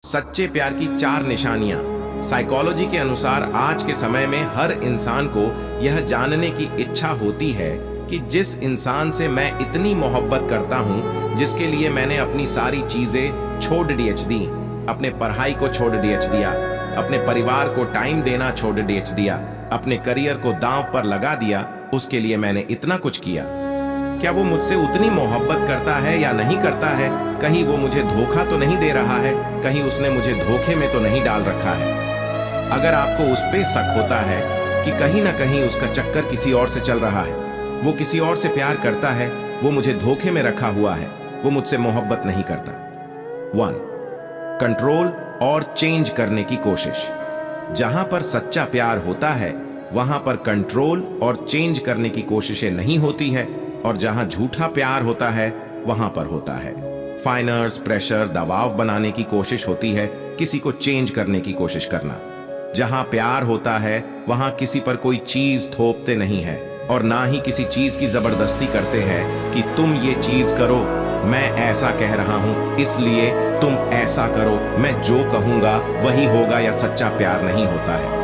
सच्चे प्यार की 4 निशानियां। साइकोलॉजी के अनुसार आज के समय में हर इंसान को यह जानने की इच्छा होती है कि जिस इंसान से मैं इतनी मोहब्बत करता हूं, जिसके लिए मैंने अपनी सारी चीजें छोड़ दी, अपने पढ़ाई को छोड़ दिया, अपने परिवार को टाइम देना छोड़ दिया, अपने करियर को दांव पर लगा दिया, उसके लिए मैंने इतना कुछ किया। क्या वो मुझसे उतनी मोहब्बत करता है या नहीं करता है? कहीं वो मुझे धोखा तो नहीं दे रहा है? कहीं उसने मुझे धोखे में तो नहीं डाल रखा है? अगर आपको उस पे शक होता है कि कहीं ना कहीं उसका चक्कर किसी और से चल रहा है, वो किसी और से प्यार करता है, वो मुझे धोखे में रखा हुआ है, वो मुझसे मोहब्बत नहीं करता। 1. कंट्रोल और चेंज करने की कोशिश। जहां पर सच्चा प्यार होता है वहां पर कंट्रोल और चेंज करने की कोशिशें नहीं होती है, और जहां झूठा प्यार होता है वहां पर होता है फाइनर्स, प्रेशर, दबाव बनाने की कोशिश होती है, किसी को चेंज करने की कोशिश करना। जहां प्यार होता है वहां किसी पर कोई चीज थोपते नहीं है, और ना ही किसी चीज की जबरदस्ती करते हैं कि तुम ये चीज करो, मैं ऐसा कह रहा हूं इसलिए तुम ऐसा करो, मैं जो कहूंगा वही होगा, या सच्चा प्यार नहीं होता है।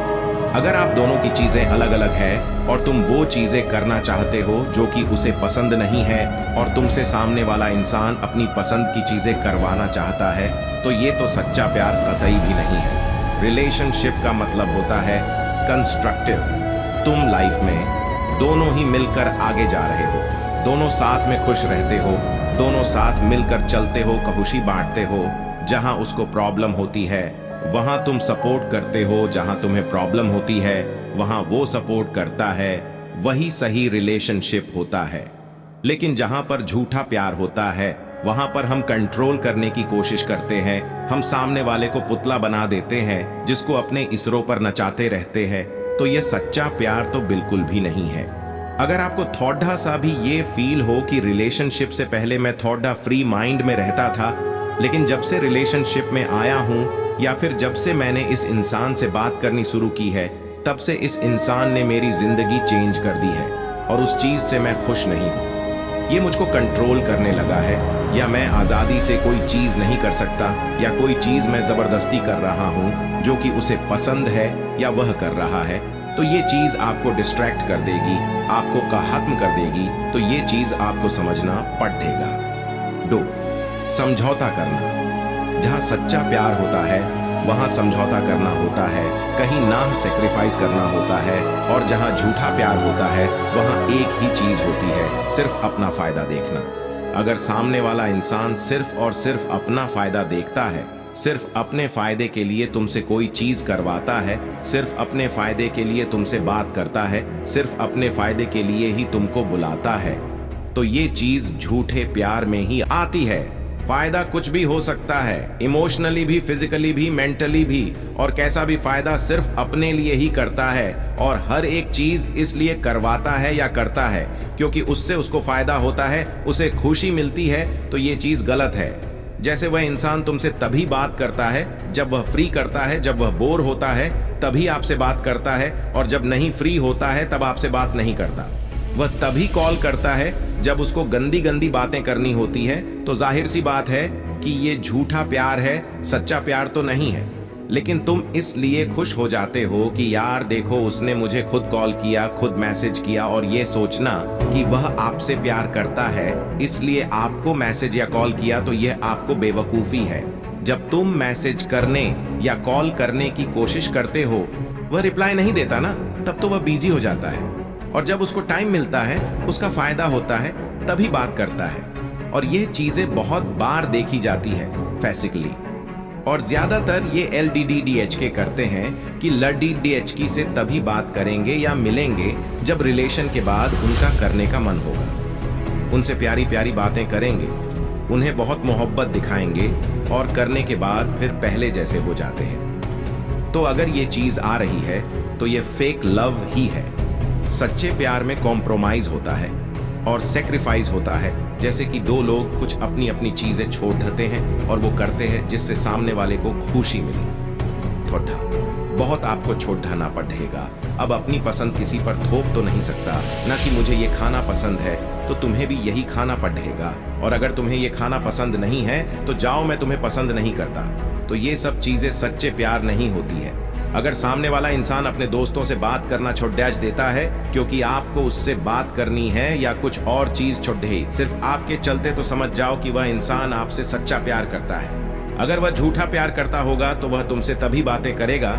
अगर आप दोनों की चीजें अलग अलग है और तुम वो चीजें करना चाहते हो जो कि उसे पसंद नहीं है, और तुमसे सामने वाला इंसान अपनी पसंद की चीजें करवाना चाहता है, तो ये तो सच्चा प्यार कतई भी नहीं है। रिलेशनशिप का मतलब होता है कंस्ट्रक्टिव। तुम लाइफ में दोनों ही मिलकर आगे जा रहे हो, दोनों साथ में खुश रहते हो, दोनों साथ मिलकर चलते हो, खुशी बांटते हो। जहां उसको प्रॉब्लम होती है वहां तुम सपोर्ट करते हो, जहां तुम्हें प्रॉब्लम होती है वहां वो सपोर्ट करता है। वही सही रिलेशनशिप होता है। लेकिन जहां पर झूठा प्यार होता है वहां पर हम कंट्रोल करने की कोशिश करते हैं, हम सामने वाले को पुतला बना देते हैं जिसको अपने इसरो पर नचाते रहते हैं, तो ये सच्चा प्यार तो बिल्कुल भी नहीं है। अगर आपको थोड़ा सा भी ये फील हो कि रिलेशनशिप से पहले मैं थोड़ा फ्री माइंड में रहता था, लेकिन जब से रिलेशनशिप में आया हूं या फिर जब से मैंने इस इंसान से बात करनी शुरू की है, तब से इस इंसान ने मेरी जिंदगी चेंज कर दी है, और उस चीज से मैं खुश नहीं हूं। ये मुझको कंट्रोल करने लगा है, या मैं आजादी से कोई चीज नहीं कर सकता, या कोई चीज मैं जबरदस्ती कर रहा हूं जो कि उसे पसंद है या वह कर रहा है, तो ये चीज आपको डिस्ट्रैक्ट कर देगी, आपको खत्म कर देगी, तो ये चीज आपको समझना पड़ेगा। 2. समझौता करना। जहां सच्चा प्यार होता है वहां समझौता करना होता है, कहीं ना सेक्रीफाइस करना होता है, और जहां झूठा प्यार होता है वहां एक ही चीज होती है, सिर्फ अपना फायदा देखना। अगर सामने वाला इंसान सिर्फ और सिर्फ अपना फायदा देखता है, सिर्फ अपने फायदे के लिए तुमसे कोई चीज करवाता है, सिर्फ अपने फायदे के लिए तुमसे बात करता है, सिर्फ अपने फायदे के लिए ही तुमको बुलाता है, तो ये चीज झूठे प्यार में ही आती है। फायदा कुछ भी हो सकता है, इमोशनली भी, फिजिकली भी, मेंटली भी, और कैसा भी फायदा सिर्फ अपने लिए ही करता है, और हर एक चीज इसलिए करवाता है या करता है क्योंकि उससे उसको फायदा होता है, उसे खुशी मिलती है, तो ये चीज गलत है। जैसे वह इंसान तुमसे तभी बात करता है जब वह फ्री करता है, जब वह बोर होता है तभी आपसे बात करता है, और जब नहीं फ्री होता है तब आपसे बात नहीं करता। वह तभी कॉल करता है जब उसको गंदी गंदी बातें करनी होती है, तो जाहिर सी बात है कि ये झूठा प्यार है, सच्चा प्यार तो नहीं है। लेकिन तुम इसलिए खुश हो जाते हो कि यार देखो उसने मुझे खुद कॉल किया, खुद मैसेज किया, और ये सोचना कि वह आपसे प्यार करता है इसलिए आपको मैसेज या कॉल किया, तो यह आपको बेवकूफ़ी है। जब तुम मैसेज करने या कॉल करने की कोशिश करते हो, वह रिप्लाई नहीं देता ना, तब तो वह बिजी हो जाता है, और जब उसको टाइम मिलता है, उसका फायदा होता है, तभी बात करता है। और ये चीजें बहुत बार देखी जाती है फिजिकली, और ज्यादातर ये LDDDHK करते हैं कि लड़ी DHK से तभी बात करेंगे या मिलेंगे जब रिलेशन के बाद उनका करने का मन होगा। उनसे प्यारी प्यारी बातें करेंगे, उन्हें बहुत मोहब्बत दिखाएंगे, और करने के बाद फिर पहले जैसे हो जाते हैं। तो अगर ये चीज आ रही है तो ये फेक लव ही है। सच्चे प्यार में कॉम्प्रोमाइज होता है और सेक्रीफाइस होता है, जैसे कि दो लोग कुछ अपनी अपनी चीजें छोड़ देते हैं और वो करते हैं जिससे सामने वाले को खुशी मिली। थोड़ा बहुत आपको छोड़ना पड़ेगा। अब अपनी पसंद किसी पर थोप तो नहीं सकता ना, कि मुझे ये खाना पसंद है तो तुम्हें भी यही खाना पड़ेगा, और अगर तुम्हें ये खाना पसंद नहीं है तो जाओ, मैं तुम्हें पसंद नहीं करता। तो ये सब चीजें सच्चे प्यार नहीं होती है। अगर सामने वाला इंसान अपने दोस्तों से बात करना छोड़ देता है क्योंकि आपको उससे बात करनी है या कुछ और चीज छोड़े सिर्फ आपके चलते, तो समझ जाओ कि वह इंसान आपसे सच्चा प्यार करता है। अगर वह झूठा प्यार करता होगा तो वह तुमसे तभी बातें करेगा